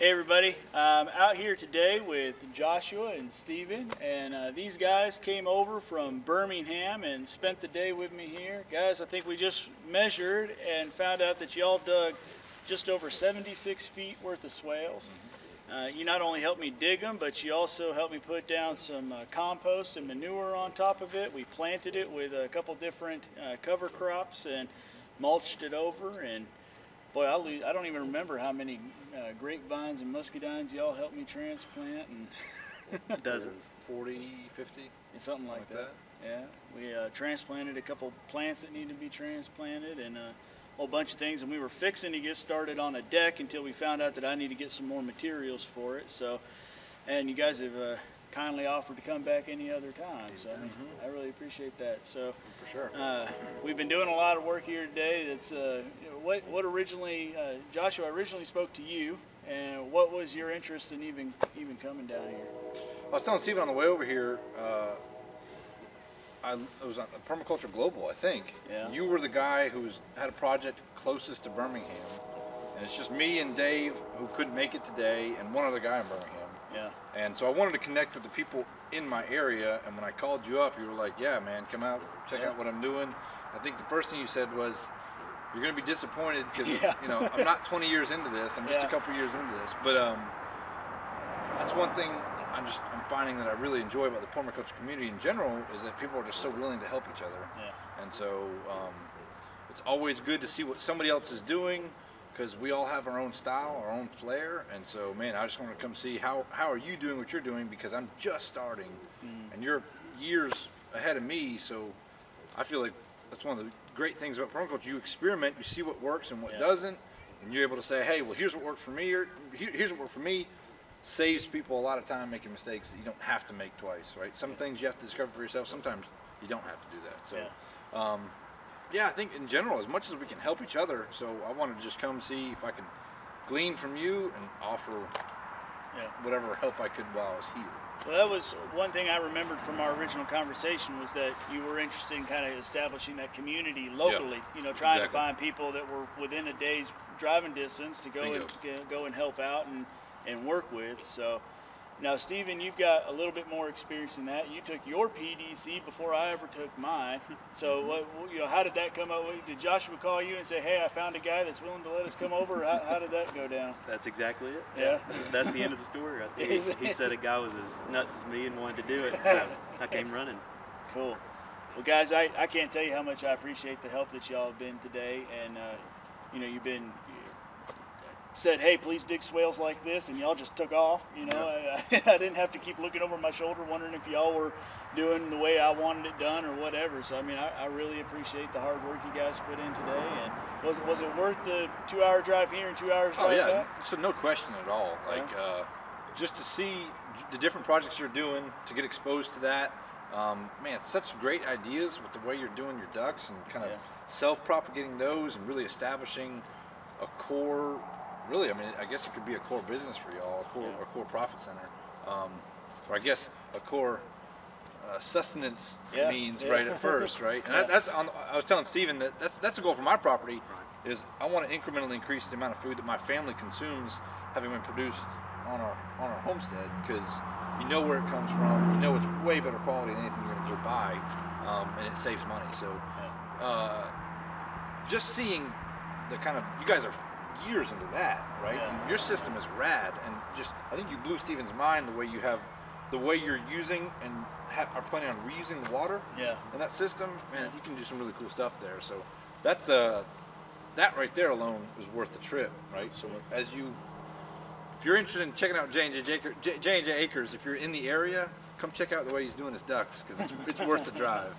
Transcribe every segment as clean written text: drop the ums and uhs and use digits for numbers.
Hey everybody, I'm out here today with Joshua and Steven, and these guys came over from Birmingham and spent the day with me here. Guys, I think we just measured and found out that y'all dug just over 76 feet worth of swales. You not only helped me dig them, but you also helped me put down some compost and manure on top of it. We planted it with a couple different cover crops and mulched it over, and boy, I don't even remember how many grapevines and muscadines y'all helped me transplant. And dozens. 40, 50? Something like that. Yeah, we transplanted a couple plants that needed to be transplanted and a whole bunch of things. And we were fixing to get started on a deck until we found out that I need to get some more materials for it. So, and you guys have kindly offered to come back any other time. So I mean, I really appreciate that. So for sure. We've been doing a lot of work here today. That's what originally Joshua, I originally spoke to you, and what was your interest in even coming down here? I was telling Steven on the way over here. I was on Permaculture Global, I think. Yeah. You were the guy who had a project closest to Birmingham, and it's just me and Dave who couldn't make it today, and one other guy in Birmingham. Yeah. And so I wanted to connect with the people in my area, and when I called you up, you were like, yeah, man, come out, check out what I'm doing. I think the first thing you said was, you're going to be disappointed because, you know, I'm not 20 years into this, I'm just a couple years into this. But that's one thing I'm finding that I really enjoy about the permaculture community in general is that people are just so willing to help each other. Yeah. And so it's always good to see what somebody else is doing, because we all have our own style, our own flair, and so, man, I just want to come see how are you doing what you're doing, because I'm just starting, and you're years ahead of me, so I feel like that's one of the great things about permaculture. You experiment, you see what works and what doesn't, and you're able to say, hey, well, here's what worked for me, or here's what worked for me. Saves people a lot of time making mistakes that you don't have to make twice, right? Some things you have to discover for yourself, sometimes you don't have to do that. So yeah, I think in general, as much as we can help each other, so I wanted to just come see if I could glean from you and offer whatever help I could while I was here. Well, that was one thing I remembered from our original conversation, was that you were interested in kind of establishing that community locally, you know, trying to find people that were within a day's driving distance to go and help out and work with. So now, Steven, you've got a little bit more experience in that. You took your PDC before I ever took mine. So, how did that come up? Did Joshua call you and say, "Hey, I found a guy that's willing to let us come over"? How did that go down? That's exactly it. Yeah. That's the end of the story. He said a guy was as nuts as me and wanted to do it, so I came running. Cool. Well, guys, I can't tell you how much I appreciate the help that y'all have been today, and you've been. Said, hey, please dig swales like this, and y'all just took off. You know, I didn't have to keep looking over my shoulder wondering if y'all were doing the way I wanted it done or whatever. So I mean, I really appreciate the hard work you guys put in today. And was it worth the 2-hour drive here and 2 hours drive back? So no question at all. Like just to see the different projects you're doing, to get exposed to that. Man, such great ideas with the way you're doing your ducks and kind of self-propagating those and really establishing a core. Really, I mean, I guess it could be a core business for y'all, a core profit center, or I guess a core sustenance means right at first, right? And I was telling Steven that that's a goal for my property, is I want to incrementally increase the amount of food that my family consumes, having been produced on our homestead, because you know where it comes from, you know it's way better quality than anything you're going to go buy, and it saves money. So just seeing the kind of, you guys are years into that, right? And your system is rad, and just I think you blew Steven's mind the way you're using and are planning on reusing the water in that system. Man, you can do some really cool stuff there. So that's that right there alone is worth the trip, right? So if you're interested in checking out J&J Acres, if you're in the area, come check out the way he's doing his ducks, because it's worth the drive.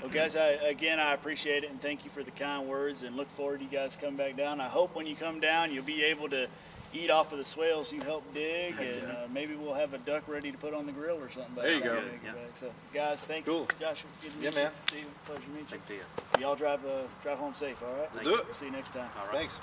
Well, guys, I appreciate it, and thank you for the kind words, and look forward to you guys coming back down. I hope when you come down, you'll be able to eat off of the swales you helped dig, and maybe we'll have a duck ready to put on the grill or something. There you go. So, guys, thank you. Joshua, good to meet you. Man. See you. Pleasure to meet you. Thank you. Y'all drive home safe, all right? We'll do it. See you next time. All right. Thanks.